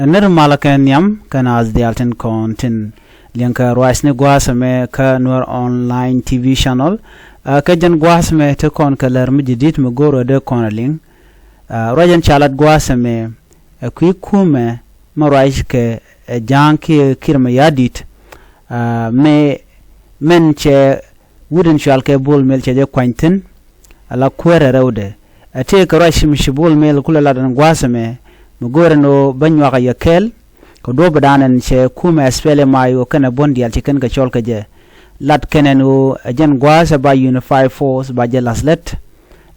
ner malaken yam kana az dialten kontin lianka roisne gwasame ka Nuer online TV channel ka jan gwasame te kon kalar mjidit mgoro de konaling rojan chalat gwasame kui kuumɛ marais ke janki kirma yadit me men che wuden shalke bol mel che kwantin ala kwere rewde ate ka rashim shibul mel kula ladan gwasame mugore no banwa ka yakel ko do badanan che kuumɛ spele mayo kana bondial che kan ka cholka je lat kenenu jen gwasa ba unify force ba je laslet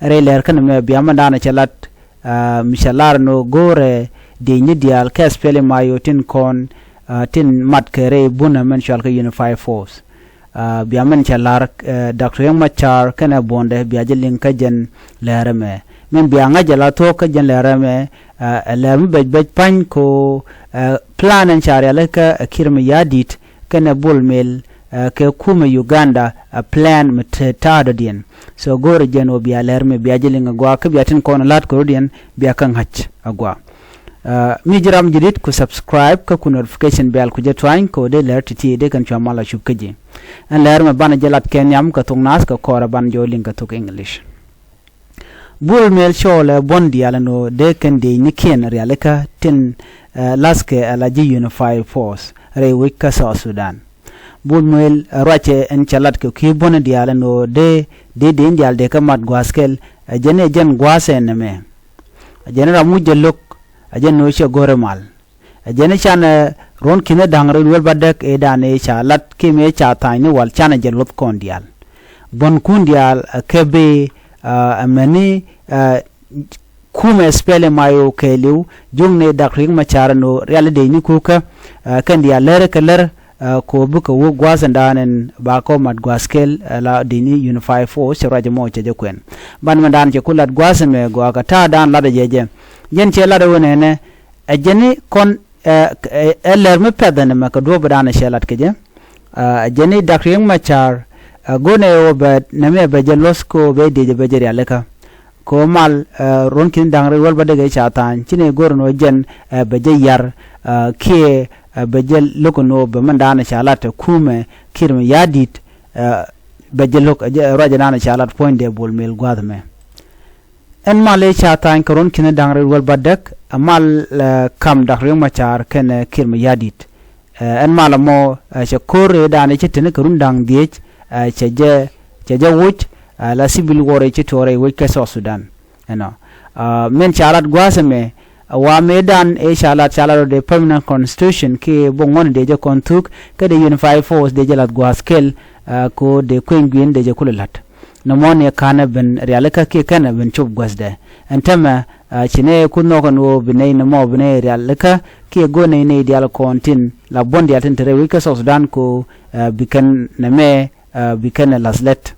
reler kan me biamandana che lat mishalar no gore de nidial ka spele mayo tin kon tin mat kere buna men shal ka unify force biamen chalar dr yang machar kana bonde biaje linka jen lerame men bianga jala to ka jen lerame lerme bej pan ko plan en chariale ka kirme yadit kana bulmel ke kuma Uganda plan mit tada dien so gore jen o bia lerme biaje linga gwa ka biatin kon lat ko dien bia kan hach agwa mi jiram jidit ku subscribe ka ku notification bell ku jetwain ko de ler titi de kan chamala shubkaji an ler ma bana jelat kenyam ka thoknath ka kora ban jo link ka thok english bul mel chole bondi ala no de kan de ni ken realeka tin laske ala ji unify force re wika sa Sudan bul mel rache en chalat ko ki bondi ala no de indial de ka mat gwaskel jene jen gwase ne me jene ra mujje lok ajen no che gore mal ajene chan ron kine dangre wel badak e dane chalat ke me cha tayni wal chan je lot kondial bon kundial kebe amani kuumɛ spele mayo keliu jungne dakring macharano realide ni kuka kandia lere keler ko buka wo gwasandanen ba ko mat gwaskel la dini unify force raje mo che kwen ban mandan che kulat gwasame go ka ta dan la de jeje yen che la de wonene ajeni kon eler me pedane ma ko do badana shelat keje ajeni dakring machar gone o be name be jelosko be de be jeri aleka ko mal ronkin dangre wal badege chatan cine gorno jen be je yar ke bejel lokono be mandana chalata kuumɛ kirme yadit bejel lok rajana chalat point de bol mel gwadme en male chatan karon kine dangre wal badak amal kam dakre machar ken kirme yadit en mala mo che kore dane chetene karun dang diech cheje wuch la civil war che tore we ka Sudan eno men chalat gwasame wa medan e chalat de permanent constitution ke bongon de je kontuk ke de unify force de jelat gwaskel ko de kwengwin de je kulat no mon kana ben realaka ke kana ben chop gwasde entama chine kunno kono binay no mo binay realaka ke gone ne dial kontin la bondi atin tere we ka Sudan ko bikan name bikan laslet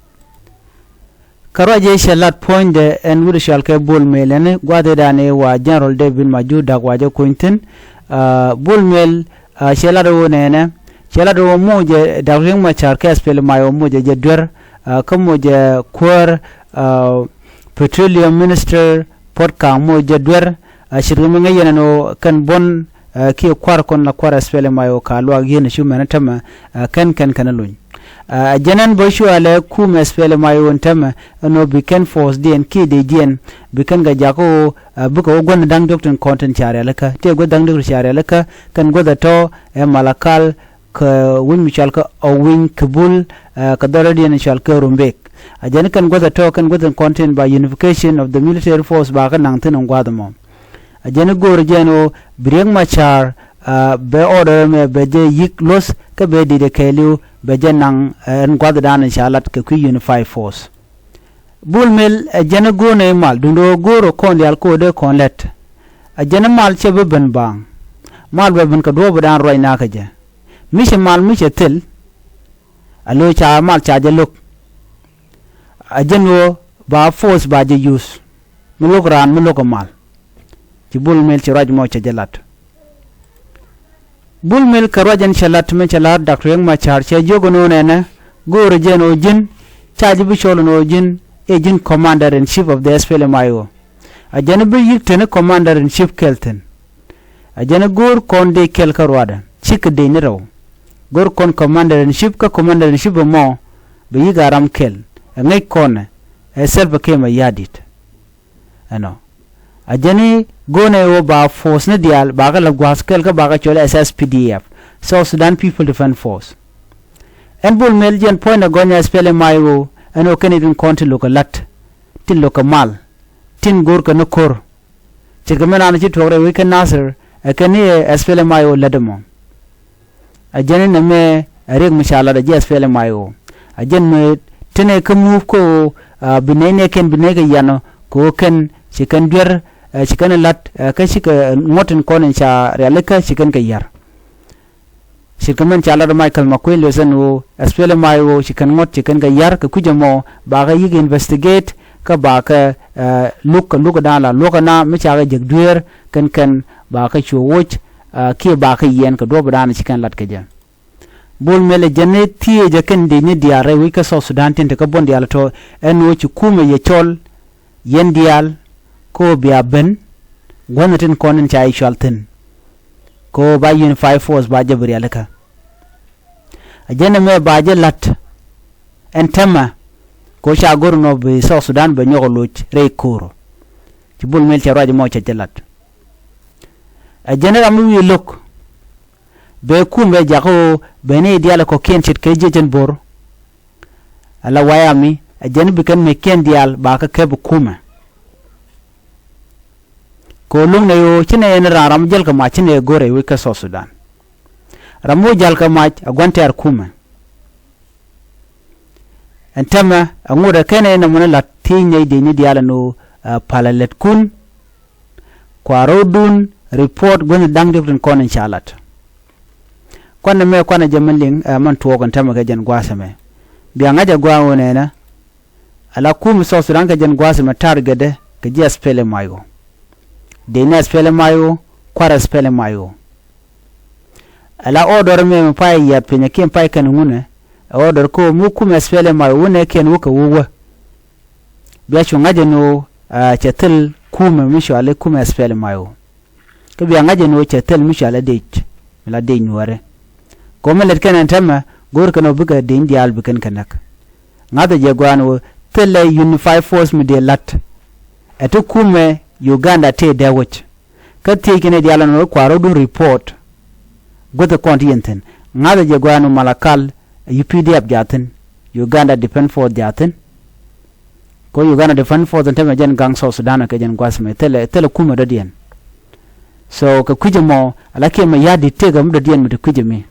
karaje shalat point de en wuri shalke bol melene gwade dane wa general David Majuda waje kointen bol mel shalado nene shalado moje dawring machar ke spele mayo moje je dwer kamoje kwar petroleum minister podka moje dwer shirme ngayena no kan bon ki kwar kon la kwar spele mayo ka lo agene shumena tama kan kanalun janan boshu ale kuumɛ spele mayo ntama no biken force den ki de gen biken ga jako buka gon dang doctor content chare laka te go dang doctor chare laka kan go da to malakal ka win michal ka owin kabul ka doradi en chal ka rumbek ajan kan go da to kan go da content by unification of the military force ba kan nang tin ngwadamo ajan go rejeno briang machar be order me beje yik los ka be de keliu bejenang en gwadana shalat ke ku unify force bulmel jena gone mal dundo goro kon yal ko de kon let jena mal chebe ben bang mal be ben ka do bodan roy na ka je mishe mal mishe tel alo cha mal cha je lok ajenwo ba force ba je use mulok ran mulok mal ci bulmel ci raj mo ca jelat bulmel karajan shalat me chalar dr machar che jogono nene gore jeno jin chaji bi cholono jin agent commander in chief of the SPLMIO ajana bi yiktene commander in chief kelten ajana gur kon de kel karwada chik de ni raw gur kon commander in chief ka commander in chief mo be yigaram kel ngai kon self kema yadit ano ajani gone wo ba force ne dial baga la gwaskel ka baga chole SSPDF South Sudan People Defense Force en bul meljen point gonya spele mayo ano kenidin konti lokalat tin lokamal tin gor ka nokor chirkamena na chitore we kan nasir akani spele mayo ladamo ajani na me areg mishala da je spele mayo ajan me tene ka move ko binene ken binega yano ko ken chikan dur chikan lat ka chika motin konen cha realika chikan ka yar chikamen chala da Michael McQueen lesan wo spele mayo chikan ngot chikan ka yar ka kujamo ba ga yig investigate ka ba ka look dala look na mi cha ga jegduer kan ba ka chuwoch ki ba ka yen ka do bana chikan lat ka ja bol mele jane tie je ken de ni diare wi ka South Sudan tin ka bon dial to en wo ci kume ye chol yen dial ko biya ben gonatin konin chai shaltin ko ba Unified Force ba jabri alaka ajene me ba je lat en tema ko sha gorno be South Sudan be nyogoloch re koro ci bol mel ci rajo mo ci lat ajene amu wi lok be kumbe jako bene diala ko ken chit ke jejen bor ala wayami ajene bi kan me ken dial ba ka ke bu kuma ko lung ne yo chine en raram jel ka ma chine gore wi ka South Sudan ramu jal ka ma agonte ar kuma entama anguda kene na mun la tinye de ni diala no palalet kun kwaro dun report gon dang different kon inshallah kwanna me kwana jamanling man tuwo kan tama ga jan gwasa me biya ngaja gwawo ne na ala kum South Sudan ga jan gwasa me targede ga ji spele mayo de na spele mayo kwara spele mayo ala order me pai ya penya kem pai kan ngune order ko mu kum spele mayo wone ken wuka wuwa biya chu ngaja no chetel kuma misho ale kum spele mayo ke biya ngaja no chetel misho ale de la de Nuer ko melet kenen tema gor kano buga de indial bukan kanak ngada je gwano tele Unified Force mi de lat eto kume Uganda te dewich ka te kene diala no kwaro du report goto kontienten ngada je gwano malakal UPDF jaten Uganda Defense Force jaten ko Uganda Defense Force tema jen gang South Sudan ka jen gwasme tele kume do dien so ka kujemo alake ma yadi te ga mu do dien mi kujemi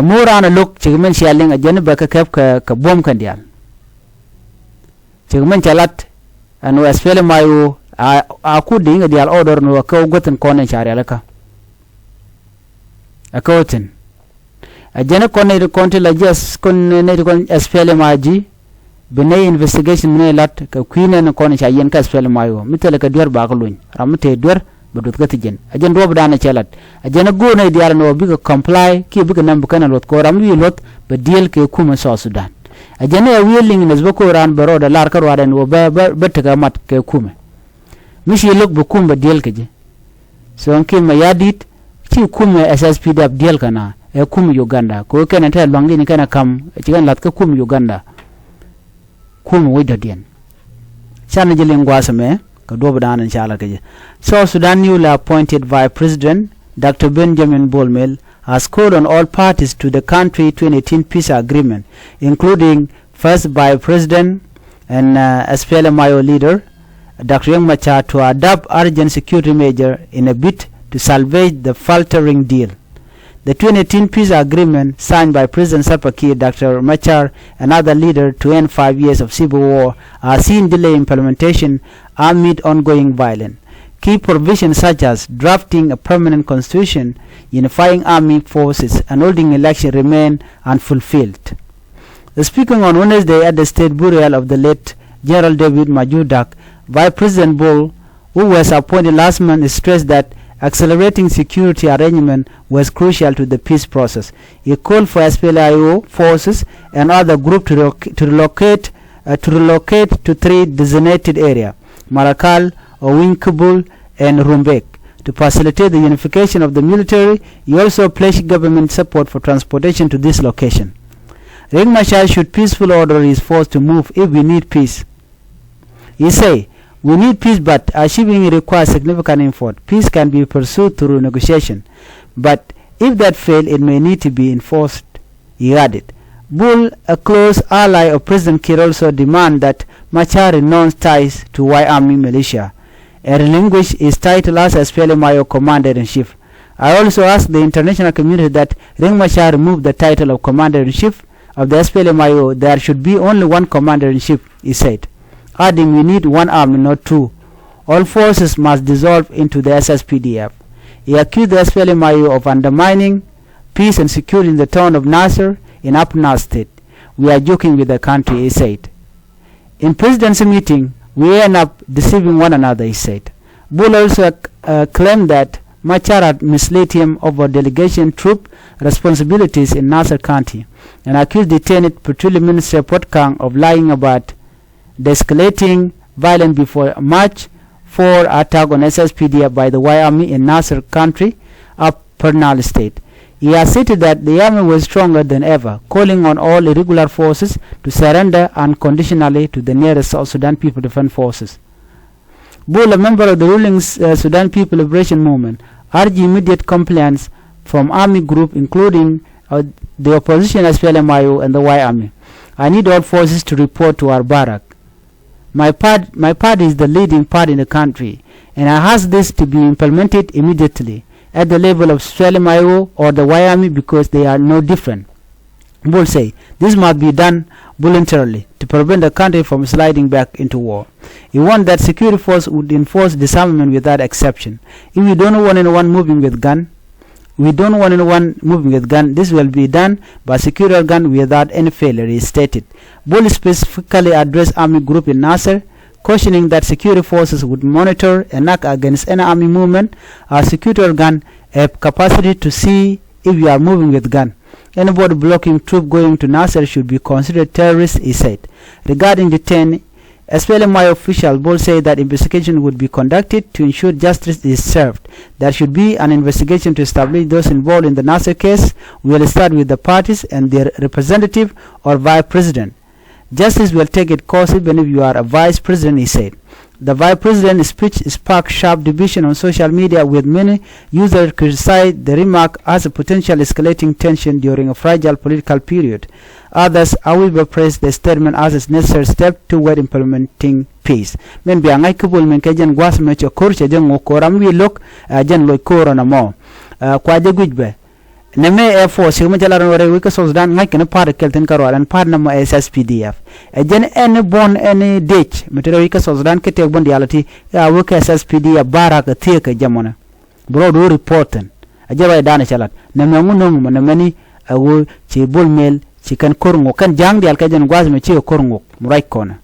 morana lok chigmen shaling ajene ba ka kep ka bom kan dial chigmen chalat anu spele mayo a ku dinga dial order no ka goten konen shari alaka akoten ajene konne konti la jes konne ne kon spele maji bene investigation ne lat ka queen konen shayen ka spele mayo mitele ka diar ba ka luñ ramte diar budut ka tijen ajen do bdana chelat ajena go na diar no biga comply ki biga nam kana lot ko ram wi lot be deal ke kuma South Sudan ajena ya willing nes bako ran baro da lar karwa den wo ba taga mat ke kuma mishi lok bu kuma deal ke je so anke ma yadit ki kuma SSPDF deal kana e kuma Uganda ko kana ta bangi ni kana kam cigan lat ka kuma Uganda kuma wi da dien sana je lingwa same South Sudan newly appointed Vice President Dr. Benjamin Bolmel has called on all parties to the country 2018 peace agreement, including first Vice President and SPLMIO leader Dr. Young Machar to adopt urgent security measures in a bid to salvage the faltering deal. The 2018 peace agreement signed by President Salva Kiir, Dr. Machar, and other leaders to end 5 years of civil war are seen delay implementation amid ongoing violence. Key provisions such as drafting a permanent constitution, unifying army forces, and holding election remain unfulfilled. Speaking on Wednesday at the state burial of the late General David Majudak, Vice President Bol, who was appointed last month, stressed that accelerating security arrangement was crucial to the peace process. He called for SPLIO forces and other groups to relocate to three designated areas, Marakal, Owinkabul, and Rumbek, to facilitate the unification of the military. He also pledged government support for transportation to this location. Riek Machar should peacefully order his force to move if we need peace. He say, we need peace, but achieving it requires significant effort. Peace can be pursued through negotiation, but if that fails, it may need to be enforced, he added. Bull, a close ally of President Kiir, also demand that Machar renounce ties to White Army militia and relinquish his title as SPLMIO Commander-in-Chief. I also ask the international community that Riek Machar remove the title of Commander-in-Chief of the SPLMIO. There should be only one Commander-in-Chief, he said, adding, we need one army, not two. All forces must dissolve into the SSPDF. He accused the SPLMIO of undermining peace and security in the town of Nasser in Upper Nile State. We are joking with the country, he said. In presidency meeting, we end up deceiving one another, he said. Bull also claimed that Machar had misled him over delegation troop responsibilities in Nasser County and accused detained Petroleum Minister Potkang of lying about the escalating violence before March 4 attack on SSPDF by the White Army in Nasser County, Upper Nile State. He has stated that the army was stronger than ever, calling on all irregular forces to surrender unconditionally to the nearest South Sudan People Defense Forces. Bull, a member of the ruling Sudan People Liberation Movement, urged immediate compliance from army group, including the opposition SPLMIO and the White Army. I need all forces to report to our barrack. My party is the leading party in the country, and I ask this to be implemented immediately at the level of SPLMIO or the White Army, because they are no different. Bull say this must be done voluntarily to prevent the country from sliding back into war. He warned that security force would enforce disarmament without exception. If we don't want anyone moving with gun, this will be done by security gun without any failure, he stated. Bull specifically addressed army group in Nasser, cautioning that security forces would monitor and act against any army movement. Our security gun have capacity to see if you are moving with gun. Anybody blocking troop going to Nasser should be considered terrorists, he said. Regarding the 10 SPLMI official, Bull said that investigation would be conducted to ensure justice is served. There should be an investigation to establish those involved in the Nasser case. We will start with the parties and their representative or vice president. Justice will take its course even if you are a vice president, he said. The vice president's speech sparked sharp division on social media, with many users criticized the remark as a potential escalating tension during a fragile political period. Others, however, praised the statement as a necessary step toward implementing peace. Men bi angai kubul men kejen gwas me chokor che jeng okoram wi lok jen loy korona mo kwa je gujbe neme Air Force yuma jalaran wore wi ka Sudan ngai ken par kelten karolan par na mo SSPDF jen en bon en dech metere wi ka Sudan ke tek bon dialati ya wi ka SSPDF baraka te ka jamona bro do reporten ajaba dana chalat neme nguno mo nemeni awo che bol mel ci kan korngo kan jang dial ka jen gwas me ci korngo murai kona